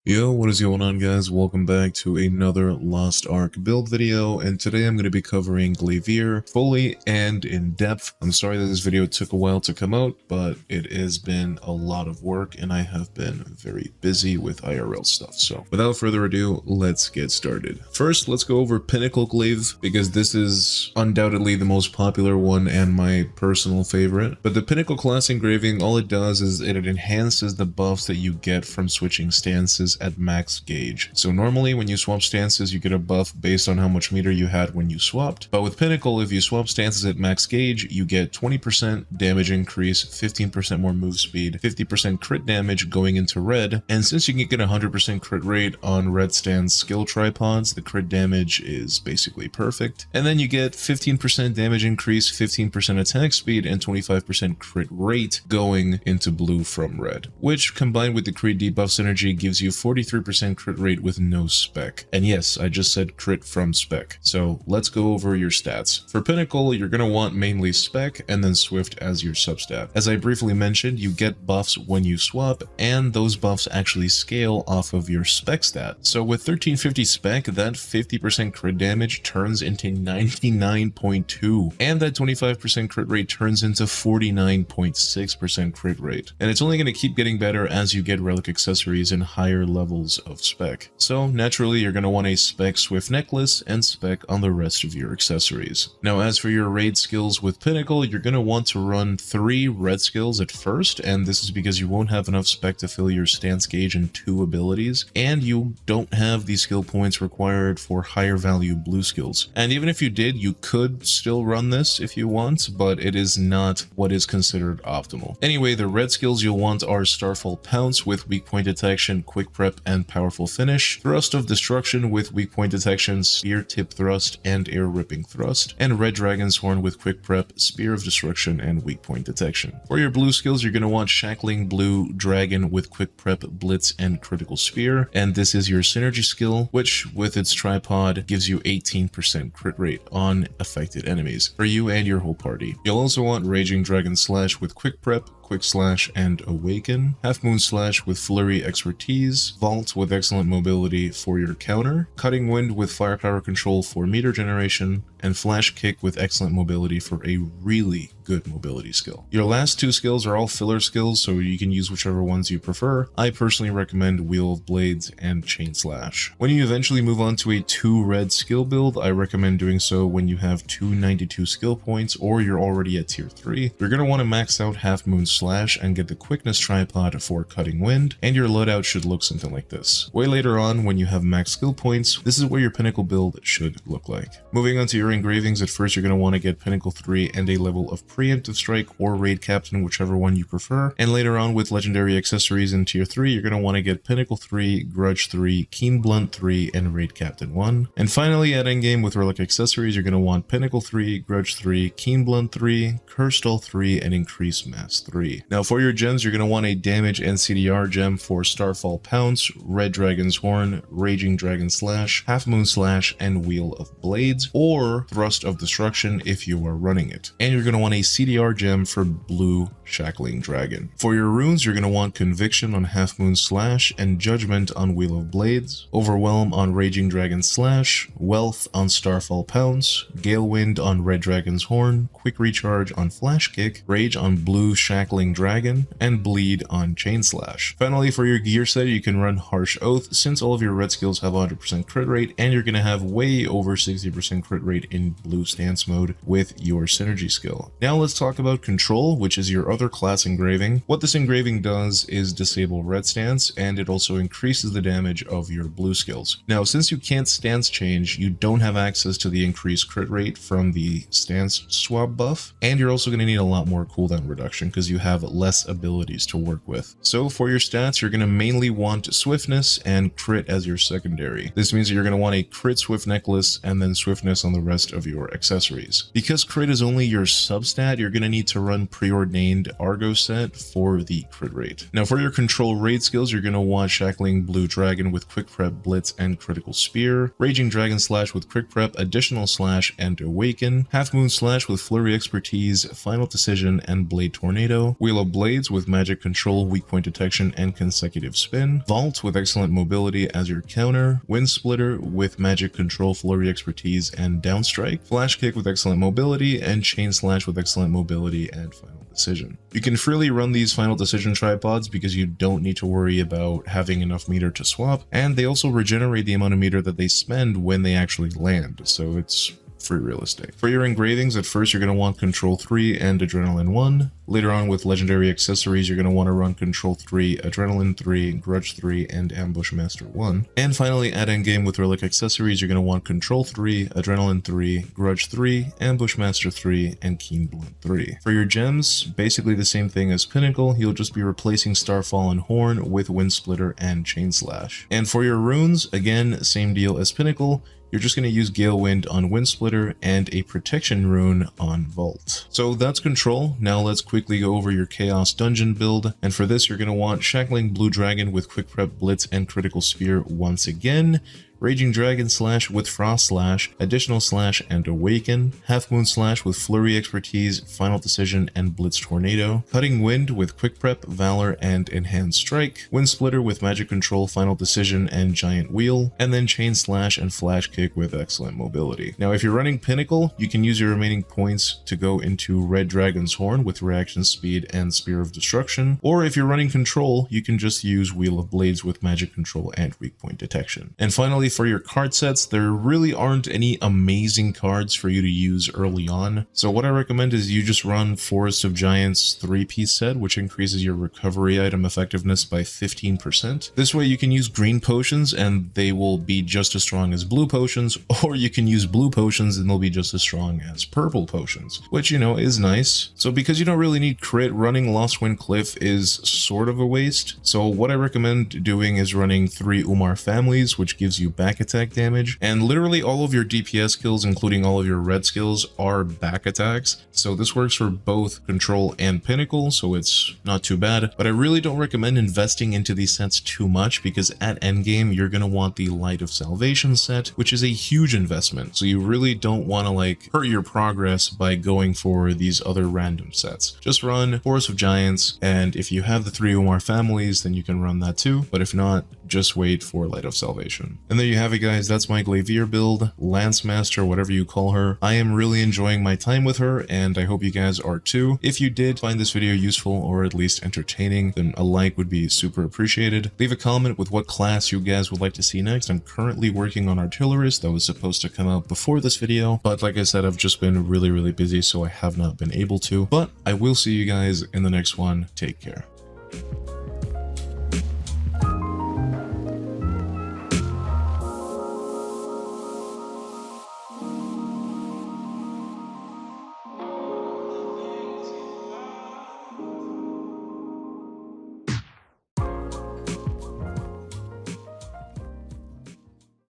Yo, what is going on, guys? Welcome back to another Lost Ark build video, and today I'm going to be covering GLAIVIER fully and in depth. I'm sorry that this video took a while to come out, but it has been a lot of work and I have been very busy with IRL stuff. So without further ado, let's get started. First, let's go over Pinnacle Glaive, because this is undoubtedly the most popular one and my personal favorite. But the Pinnacle class engraving, all it does is it enhances the buffs that you get from switching stances at max gauge. So normally when you swap stances, you get a buff based on how much meter you had when you swapped. But with Pinnacle, if you swap stances at max gauge, you get 20% damage increase, 15% more move speed, 50% crit damage going into red. And since you can get 100% crit rate on red stance skill tripods, the crit damage is basically perfect. And then you get 15% damage increase, 15% attack speed, and 25% crit rate going into blue from red, which combined with the crit debuff synergy gives you 43% crit rate with no spec. And yes, I just said crit from spec. So let's go over your stats. For Pinnacle, you're going to want mainly spec and then swift as your substat. As I briefly mentioned, you get buffs when you swap, and those buffs actually scale off of your spec stat. So with 1350 spec, that 50% crit damage turns into 99.2, and that 25% crit rate turns into 49.6% crit rate. And it's only going to keep getting better as you get relic accessories in higher levels of spec. So naturally, you're going to want a spec swift necklace and spec on the rest of your accessories. Now, as for your raid skills with Pinnacle, you're going to want to run 3 red skills at first, and this is because you won't have enough spec to fill your stance gauge and 2 abilities, and you don't have the skill points required for higher value blue skills. And even if you did, you could still run this if you want, but it is not what is considered optimal. Anyway, the red skills you'll want are Starfall Pounce with weak point detection, quick prep, and powerful finish, Thrust of Destruction with weak point detection, spear tip thrust, and air ripping thrust, and Red Dragon's Horn with quick prep, spear of destruction, and weak point detection. For your blue skills, you're going to want Shackling Blue Dragon with quick prep, blitz, and critical spear, and this is your synergy skill, which with its tripod gives you 18% crit rate on affected enemies for you and your whole party. You'll also want Raging Dragon Slash with quick prep, quick slash, and awaken, Half Moon Slash with flurry expertise, Vault with excellent mobility for your counter, Cutting Wind with firepower control for meter generation, and Flash Kick with excellent mobility for a really good mobility skill. Your last 2 skills are all filler skills, so you can use whichever ones you prefer. I personally recommend Wheel of Blades and Chain Slash. When you eventually move on to a 2 red skill build, I recommend doing so when you have 292 skill points or you're already at tier 3. You're going to want to max out Half Moon Slash and get the quickness tripod for Cutting Wind, and your loadout should look something like this. Way later on, when you have max skill points, this is what your Pinnacle build should look like. Moving on to your engravings, at first you're going to want to get Pinnacle 3 and a level of Preemptive Strike or Raid Captain, whichever one you prefer, and later on with legendary accessories in tier 3, you're going to want to get Pinnacle 3, Grudge 3, Keen Blunt 3, and Raid Captain 1. And finally, at endgame with relic accessories, you're going to want Pinnacle 3, Grudge 3, Keen Blunt 3, Cursed All 3, and Increase Mass 3. Now for your gems, you're going to want a damage and CDR gem for Starfall Pounce, Red Dragon's Horn, Raging Dragon Slash, Half Moon Slash, and Wheel of Blades, or Thrust of Destruction if you are running it. And you're going to want a CDR gem for Blue Shackling Dragon. For your runes, you're going to want Conviction on Half Moon Slash and Judgment on Wheel of Blades, Overwhelm on Raging Dragon Slash, Wealth on Starfall Pounce, Gale Wind on Red Dragon's Horn, Quick Recharge on Flash Kick, Rage on Blue Shackling Dragon, and Bleed on Chain Slash. Finally, for your gear set, you can run Harsh Oath since all of your red skills have 100% crit rate, and you're going to have way over 60% crit rate in blue stance mode with your synergy skill. Now let's talk about Control, which is your other class engraving. What this engraving does is disable red stance, and it also increases the damage of your blue skills. Now, since you can't stance change, you don't have access to the increased crit rate from the stance swap buff, and you're also going to need a lot more cooldown reduction because you have less abilities to work with. So for your stats, you're going to mainly want swiftness and crit as your secondary. This means that you're going to want a crit swift necklace and then swiftness on the rest of your accessories. Because crit is only your substat stat, you're going to need to run Preordained Argo set for the crit rate. Now for your control raid skills, you're going to want Shackling Blue Dragon with Quick Prep, Blitz, and Critical Spear, Raging Dragon Slash with Quick Prep, Additional Slash, and Awaken, Half Moon Slash with Flurry Expertise, Final Decision, and Blade Tornado, Wheel of Blades with Magic Control, Weak Point Detection, and Consecutive Spin, Vault with Excellent Mobility as your counter, Wind Splitter with Magic Control, Flurry Expertise, and Downstrike, Flash Kick with Excellent Mobility, and Chain Slash with Excellent Mobility and Final Decision. You can freely run these Final Decision tripods because you don't need to worry about having enough meter to swap, and they also regenerate the amount of meter that they spend when they actually land, so it's free real estate. For your engravings, at first you're going to want Control 3 and Adrenaline 1. Later on with legendary accessories, you're going to want to run Control 3, Adrenaline 3, Grudge 3, and Ambush Master 1. And finally, at endgame with relic accessories, you're going to want Control 3, Adrenaline 3, Grudge 3, Ambush Master 3, and Keen Blunt 3. For your gems, basically the same thing as Pinnacle, you'll just be replacing Starfall and Horn with Wind Splitter and Chain Slash. And for your runes, again, same deal as Pinnacle, you're just going to use Gale Wind on Wind Splitter and a Protection rune on Vault. So that's Control. Now let's quickly go over your Chaos Dungeon build. And for this, you're going to want Shackling Blue Dragon with Quick Prep, Blitz, and Critical Spear once again, Raging Dragon Slash with Frost Slash, Additional Slash, and Awaken, Half Moon Slash with Flurry Expertise, Final Decision, and Blitz Tornado, Cutting Wind with Quick Prep, Valor, and Enhanced Strike, Wind Splitter with Magic Control, Final Decision, and Giant Wheel, and then Chain Slash and Flash Kick with Excellent Mobility. Now if you're running Pinnacle, you can use your remaining points to go into Red Dragon's Horn with Reaction Speed and Spear of Destruction, or if you're running Control, you can just use Wheel of Blades with Magic Control and Weak Point Detection. And finally, for your card sets, there really aren't any amazing cards for you to use early on. So what I recommend is you just run Forest of Giants 3-piece set, which increases your recovery item effectiveness by 15%. This way you can use green potions and they will be just as strong as blue potions, or you can use blue potions and they'll be just as strong as purple potions, which, you know, is nice. So because you don't really need crit, running Lost Wind Cliff is sort of a waste. So what I recommend doing is running 3 Umar families, which gives you back attack damage, and literally all of your DPS skills, including all of your red skills, are back attacks. So this works for both Control and Pinnacle, so it's not too bad, but I really don't recommend investing into these sets too much because at endgame you're going to want the Light of Salvation set, which is a huge investment, so you really don't want to like hurt your progress by going for these other random sets. Just run Forest of Giants, and if you have the 3 Umar families, then you can run that too, but if not, just wait for Light of Salvation. And there you have it, guys. That's my GLAIVIER build, Lance Master, whatever you call her. I am really enjoying my time with her, and I hope you guys are too. If you did find this video useful or at least entertaining, then a like would be super appreciated. Leave a comment with what class you guys would like to see next. I'm currently working on Artillerist that was supposed to come out before this video, but like I said, I've just been really busy, so I have not been able to. But I will see you guys in the next one. Take care.